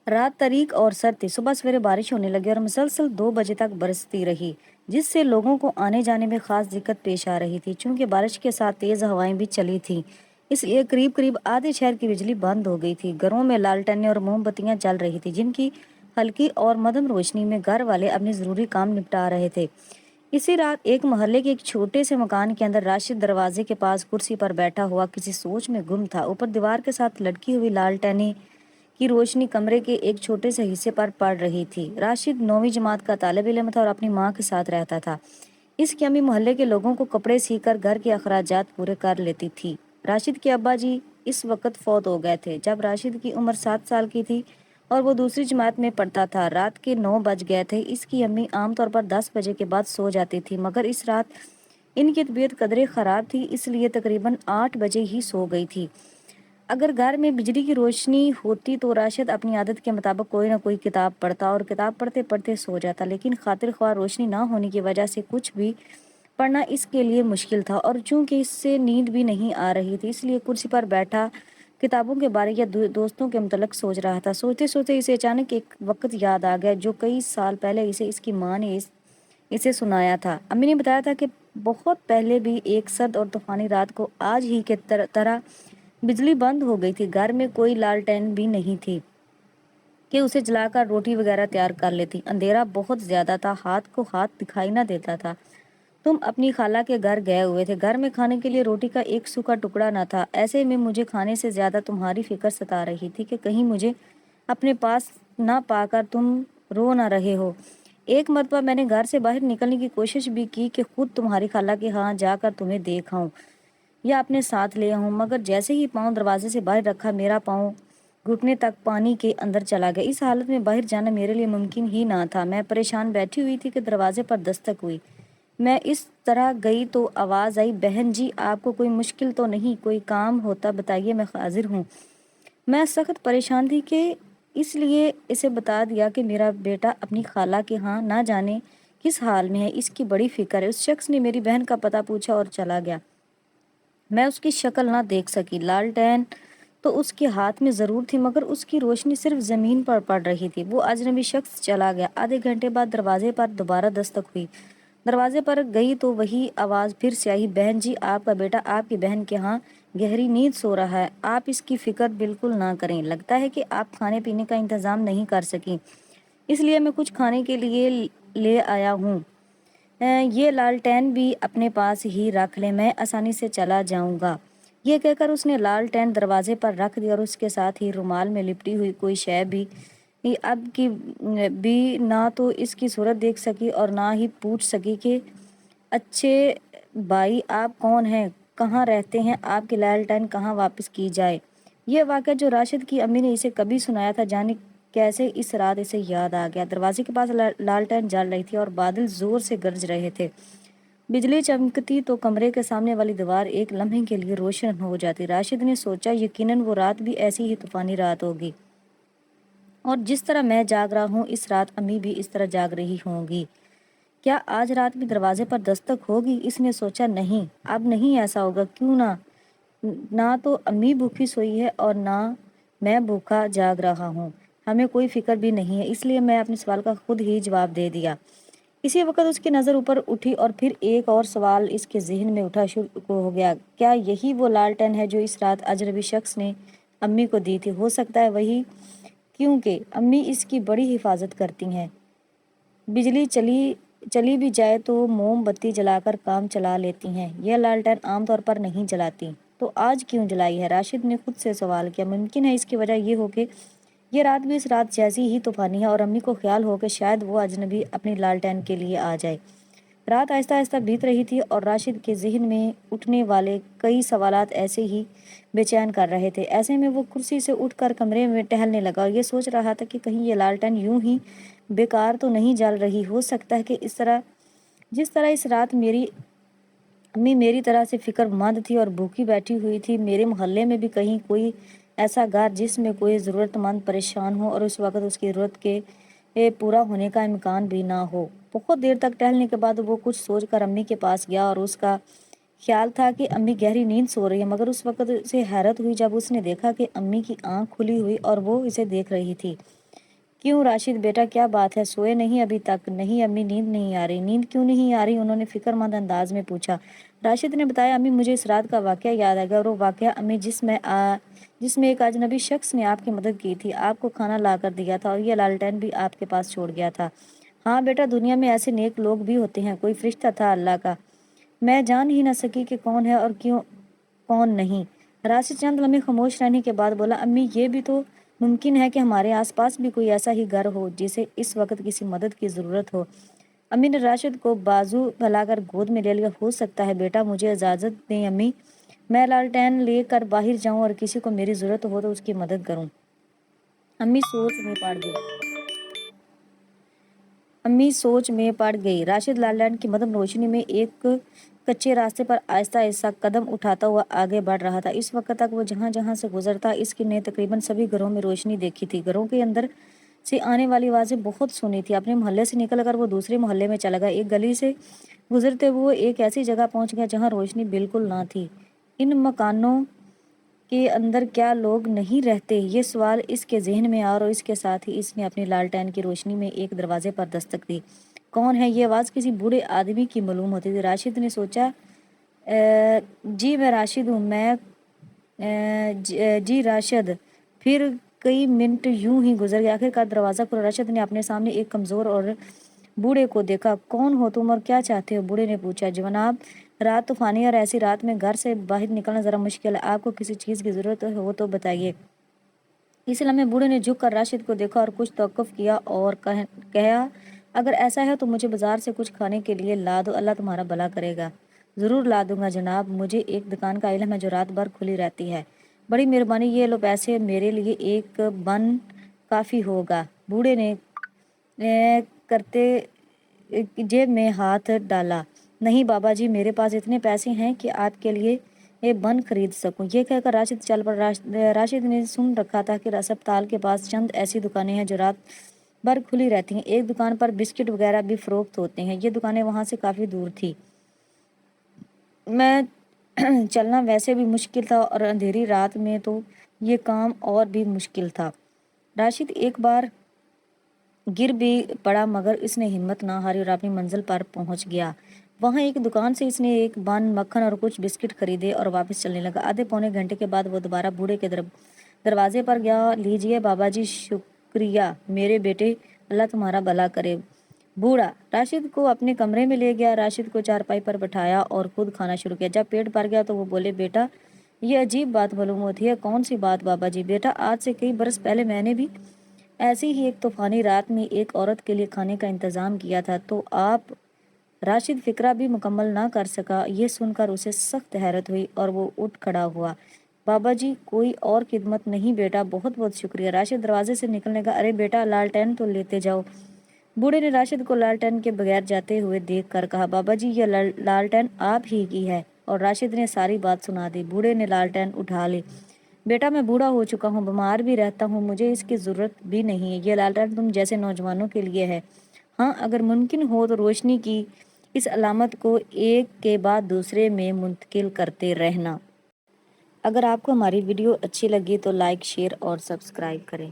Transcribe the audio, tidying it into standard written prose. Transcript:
رات طریق اور سرد تھی، صبح سویرے بارش ہونے لگی اور مسلسل 2 بجے تک برستی رہی، جس سے لوگوں کو آنے جانے میں خاص دقت پیش آ رہی تھی۔ چونکہ بارش کے ساتھ تیز ہوائیں بھی چلی تھیں، اس لیے قریب آدھے شہر کی بجلی بند ہو گئی تھی۔ گھروں میں لالٹینیں اور موم بتیاں جل رہی تھی، جن کی ہلکی اور مدھم روشنی میں گھر والے اپنے ضروری کام نپٹا رہے تھے۔ اسی رات ایک محلے کے ایک چھوٹے سے مکان کے اندر راشد دروازے کے پاس کرسی پر بیٹھا ہوا کسی سوچ میں گم تھا۔ اوپر دیوار کے ساتھ لٹکی ہوئی لالٹینیں کی روشنی کمرے کے ایک چھوٹے سے حصے پر پڑ رہی تھی۔ راشد 9ویں جماعت کا طالب علم تھا اور اپنی ماں کے ساتھ رہتا تھا۔ اس کی امی محلے کے لوگوں کو کپڑے سی کر گھر کے اخراجات پورے کر لیتی تھی۔ راشد کے ابا جی اس وقت فوت ہو گئے تھے جب راشد کی عمر 7 سال کی تھی اور وہ دوسری جماعت میں پڑھتا تھا۔ رات کے 9 بج گئے تھے۔ اس کی امی عام طور پر 10 بجے کے بعد سو جاتی تھی، مگر اس رات ان کی طبیعت قدرے خراب تھی، اس لیے تقریباً 8 بجے ہی سو گئی تھی۔ اگر گھر میں بجلی کی روشنی ہوتی تو راشد اپنی عادت کے مطابق کوئی نہ کوئی کتاب پڑھتا اور کتاب پڑھتے پڑھتے سو جاتا، لیکن خاطر خواہ روشنی نہ ہونے کی وجہ سے کچھ بھی پڑھنا اس کے لیے مشکل تھا، اور چونکہ اس سے نیند بھی نہیں آ رہی تھی، اس لیے کرسی پر بیٹھا کتابوں کے بارے یا دوستوں کے متعلق سوچ رہا تھا۔ سوچتے سوچتے اسے اچانک ایک وقت یاد آ گیا جو کئی سال پہلے اس کی ماں نے اسے سنایا تھا۔ امی نے بتایا تھا کہ بہت پہلے بھی ایک سرد اور طوفانی رات کو آج ہی کے طرح بجلی بند ہو گئی تھی۔ گھر میں کوئی لالٹین بھی نہیں تھی کہ اسے جلا کر روٹی وغیرہ تیار کر لیتی۔ اندھیرا بہت زیادہ تھا، ہاتھ کو ہاتھ دکھائی نہ دیتا تھا۔ تم اپنی خالہ کے گھر گئے ہوئے تھے، گھر میں کھانے کے لیے روٹی کا ایک سوکھا ٹکڑا نہ تھا۔ ایسے میں مجھے کھانے سے زیادہ تمہاری فکر ستا رہی تھی کہ کہیں مجھے اپنے پاس نہ پا کر تم رو نہ رہے ہو۔ ایک مرتبہ میں نے گھر سے باہر نکلنے کی کوشش بھی کی کہ خود تمہاری خالہ کے ہاں جا کر تمہیں دیکھ آؤں یا اپنے ساتھ لے آؤں، مگر جیسے ہی پاؤں دروازے سے باہر رکھا میرا پاؤں گھٹنے تک پانی کے اندر چلا گیا۔ اس حالت میں باہر جانا میرے لیے ممکن ہی نہ تھا۔ میں پریشان بیٹھی ہوئی تھی کہ دروازے پر دستک ہوئی۔ میں اس طرح گئی تو آواز آئی، بہن جی آپ کو کوئی مشکل تو نہیں؟ کوئی کام ہوتا بتائیے، میں حاضر ہوں۔ میں سخت پریشان تھی کہ اس لیے اسے بتا دیا کہ میرا بیٹا اپنی خالہ کے ہاں نہ جانے کس حال میں ہے، اس کی بڑی فکر ہے۔ اس شخص نے میری بہن کا پتہ پوچھا اور چلا گیا۔ میں اس کی شکل نہ دیکھ سکی۔ لالٹین تو اس کے ہاتھ میں ضرور تھی، مگر اس کی روشنی صرف زمین پر پڑ رہی تھی۔ وہ اجنبی شخص چلا گیا۔ آدھے گھنٹے بعد دروازے پر دوبارہ دستک ہوئی۔ دروازے پر گئی تو وہی آواز پھر سے آئی، بہن جی آپ کا بیٹا آپ کی بہن کے ہاں گہری نیند سو رہا ہے، آپ اس کی فکر بالکل نہ کریں۔ لگتا ہے کہ آپ کھانے پینے کا انتظام نہیں کر سکیں، اس لیے میں کچھ کھانے کے لیے لے آیا ہوں۔ یہ لالٹین بھی اپنے پاس ہی رکھ لیں، میں آسانی سے چلا جاؤں گا۔ یہ کہہ کر اس نے لالٹین دروازے پر رکھ دی اور اس کے ساتھ ہی رومال میں لپٹی ہوئی کوئی شے بھی اب کی بھی نہ تو اس کی صورت دیکھ سکی اور نہ ہی پوچھ سکی کہ اچھے بھائی آپ کون ہیں، کہاں رہتے ہیں، آپ کی لالٹین کہاں واپس کی جائے۔ یہ واقعہ جو راشد کی امی نے اسے کبھی سنایا تھا، جانے کیسے اس رات اسے یاد آ گیا۔ دروازے کے پاس لالٹین جل رہی تھی اور بادل زور سے گرج رہے تھے۔ بجلی چمکتی تو کمرے کے سامنے والی دیوار ایک لمحے کے لیے روشن ہو جاتی۔ راشد نے سوچا یقیناً وہ رات بھی ایسی ہی طوفانی رات ہوگی، اور جس طرح میں جاگ رہا ہوں اس رات امی بھی اس طرح جاگ رہی ہوں گی۔ کیا آج رات بھی دروازے پر دستک ہوگی؟ اس نے سوچا نہیں، اب نہیں ایسا ہوگا، کیوں نہ تو امی بھوکی سوئی ہے اور نہ میں بھوکا جاگ رہا ہوں، ہمیں کوئی فکر بھی نہیں ہے، اس لیے میں اپنے سوال کا خود ہی جواب دے دیا۔ اسی وقت اس کی نظر اوپر اٹھی اور پھر ایک اور سوال اس کے ذہن میں اٹھا شروع ہو گیا، کیا یہی وہ لالٹین ہے جو اس رات اجنبی شخص نے امی کو دی تھی؟ ہو سکتا ہے وہی، کیونکہ امی اس کی بڑی حفاظت کرتی ہیں۔ بجلی چلی بھی جائے تو موم بتی جلا کر کام چلا لیتی ہیں، یہ لالٹین عام طور پر نہیں جلاتی، تو آج کیوں جلائی ہے؟ راشد نے خود سے سوال کیا۔ ممکن ہے اس کی وجہ یہ ہو کہ یہ رات بھی اس رات جیسی ہی طوفانی ہے اور امی کو خیال ہو کہ شاید وہ اجنبی اپنی لالٹین کے لیے آ جائے۔ رات آہستہ آہستہ بیت رہی تھی اور راشد کے ذہن میں اٹھنے والے کئی سوالات ایسے ہی بے چین کر رہے تھے۔ ایسے میں وہ کرسی سے اٹھ کر کمرے میں ٹہلنے لگا اور یہ سوچ رہا تھا کہ کہیں یہ لالٹین یوں ہی بیکار تو نہیں جل رہی، ہو سکتا ہے کہ جس طرح اس رات میری امی میری طرح سے فکر مند تھی اور بھوکی بیٹھی ہوئی تھی، میرے محلے میں بھی کہیں کوئی ایسا گھر جس میں کوئی ضرورت مند پریشان ہو اور اس وقت اس کی ضرورت کے پورا ہونے کا امکان بھی نہ ہو۔ بہت دیر تک ٹہلنے کے بعد وہ کچھ سوچ کر امی کے پاس گیا اور اس کا خیال تھا کہ امی گہری نیند سو رہی ہے، مگر اس وقت اسے حیرت ہوئی جب اس نے دیکھا کہ امی کی آنکھ کھلی ہوئی اور وہ اسے دیکھ رہی تھی۔ کیوں راشد بیٹا کیا بات ہے، سوئے نہیں ابھی تک؟ نہیں امی نیند نہیں آ رہی۔ نیند کیوں نہیں آ رہی؟ انہوں نے فکر مند انداز میں پوچھا۔ راشد نے بتایا امی مجھے اس رات کا واقعہ یاد آ گیا، اور وہ واقعہ امی جس میں ایک اجنبی شخص نے آپ کی مدد کی تھی، آپ کو کھانا لا کر دیا تھا اور یہ لالٹین بھی آپ کے پاس چھوڑ گیا تھا۔ ہاں بیٹا دنیا میں ایسے نیک لوگ بھی ہوتے ہیں، کوئی فرشتہ تھا اللہ کا، میں جان ہی نہ سکی کہ کون ہے اور کون نہیں۔ راشد چند لمحے خاموش رہنے کے بعد بولا امی یہ بھی تو ممکن ہے کہ ہمارے آس پاس بھی کوئی ایسا ہی گھر ہو جسے اس وقت کسی مدد کی ضرورت ہو۔ امی نے راشد کو بازو پھیلا کر گود میں لے لیا۔ ہو سکتا ہے بیٹا، مجھے اجازت دیں امی، میں لالٹین لے کر باہر جاؤں اور کسی کو میری ضرورت ہو تو اس کی مدد کروں۔ امی سوچ میں پڑ گئی۔ راشد لالٹین کی مدد روشنی میں ایک کچے راستے پر آہستہ آہستہ قدم اٹھاتا ہوا آگے بڑھ رہا تھا۔ اس وقت تک وہ جہاں جہاں سے گزرتا اس نے تقریباً سبھی گھروں میں روشنی دیکھی تھی۔ گھروں کے اندر سے آنے والی آوازیں بہت سنی تھی۔ اپنے محلے سے نکل کر وہ دوسرے محلے میں چلا گیا۔ ایک گلی سے گزرتے ہوئے ایک ایسی جگہ پہنچ گیا جہاں روشنی بالکل نہ تھی۔ ان مکانوں کے اندر کیا لوگ نہیں رہتے؟ یہ سوال اس کے ذہن میں آیا اور اس کے ساتھ ہی اس نے اپنی لالٹین کی روشنی میں ایک دروازے پر دستک دی۔ کون ہے؟ یہ آواز کسی بوڑھے آدمی کی معلوم ہوتی تھی۔ راشد نے سوچا جی میں راشد ہوں، جی راشد۔ پھر کئی منٹ یوں ہی گزر گئے۔ آخر کار دروازہ کھلا۔ راشد نے اپنے سامنے ایک کمزور اور بوڑھے کو دیکھا۔ کون ہو تم اور کیا چاہتے ہو؟ بوڑھے نے پوچھا۔ جناب رات طوفانی اور ایسی رات میں گھر سے باہر نکلنا ذرا مشکل ہے، آپ کو کسی چیز کی ضرورت ہو تو بتائیے۔ اس لمحے بوڑھے نے جھک کر راشد کو دیکھا اور کچھ توقف کیا اور کہا اگر ایسا ہے تو مجھے بازار سے کچھ کھانے کے لیے لا دو، اللہ تمہارا بھلا کرے گا۔ ضرور لا دوں گا جناب، مجھے ایک دکان کا علم ہے جو رات بھر کھلی رہتی ہے۔ بڑی مہربانی، یہ لو پیسے، میرے لیے ایک بن کافی ہوگا۔ بوڑھے نے کرتے جیب میں ہاتھ ڈالا۔ نہیں بابا جی، میرے پاس اتنے پیسے ہیں کہ آپ کے لیے بن خرید سکوں۔ یہ کہہ کر راشد چل پڑا۔ راشد نے سن رکھا تھا کہ اسپتال کے پاس چند ایسی دکانیں ہیں جو رات بھر کھلی رہتی ہیں۔ ایک دکان پر بسکٹ وغیرہ بھی فروخت ہوتے ہیں۔ یہ دکانیں وہاں سے کافی دور تھی۔ میں چلنا ویسے بھی مشکل تھا اور اندھیری رات میں تو یہ کام اور بھی مشکل تھا۔ راشد ایک بار گر بھی پڑا مگر اس نے ہمت نہ ہاری اور اپنی منزل پر پہنچ گیا۔ وہاں ایک دکان سے اس نے ایک بن، مکھن اور کچھ بسکٹ خریدے اور واپس چلنے لگا۔ آدھے پونے گھنٹے کے بعد وہ دوبارہ بوڑھے کے دروازے پر گیا۔ لیجیے بابا جی، شکریہ میرے بیٹے، اللہ تمہارا بھلا کرے۔ بوڑھا راشد کو اپنے کمرے میں لے گیا، راشد کو چارپائی پر بٹھایا اور خود کھانا شروع کیا۔ جب پیٹ بھر گیا تو وہ بولے بیٹا یہ عجیب بات معلوم ہوتی ہے۔ کون سی بات بابا جی؟ بیٹا آج سے کئی برس پہلے میں نے بھی ایسی ہی ایک طوفانی رات میں ایک عورت کے لیے کھانے کا انتظام کیا تھا تو آپ۔ راشد فقرہ بھی مکمل نہ کر سکا۔ یہ سن کر اسے سخت حیرت ہوئی اور وہ اٹھ کھڑا ہوا۔ بابا جی کوئی اور خدمت نہیں بیٹا، بہت بہت شکریہ۔ راشد دروازے سے نکلنے کا ارے بیٹا لالٹین تو لیتے جاؤ۔ بوڑھے نے راشد کو لالٹین کے بغیر جاتے ہوئے دیکھ کر کہا بابا جی یہ لالٹین آپ ہی کی ہے، اور راشد نے ساری بات سنا دی۔ بوڑھے نے لالٹین اٹھا لی۔ بیٹا میں بوڑھا ہو چکا ہوں، بیمار بھی رہتا ہوں، مجھے اس کی ضرورت بھی نہیں ہے۔ یہ لالٹین تم جیسے نوجوانوں کے لیے ہے۔ ہاں اگر ممکن ہو تو روشنی کی اس علامت کو ایک کے بعد دوسرے میں منتقل کرتے رہنا۔ اگر آپ کو ہماری ویڈیو اچھی لگی تو لائک، شیئر اور سبسکرائب کریں۔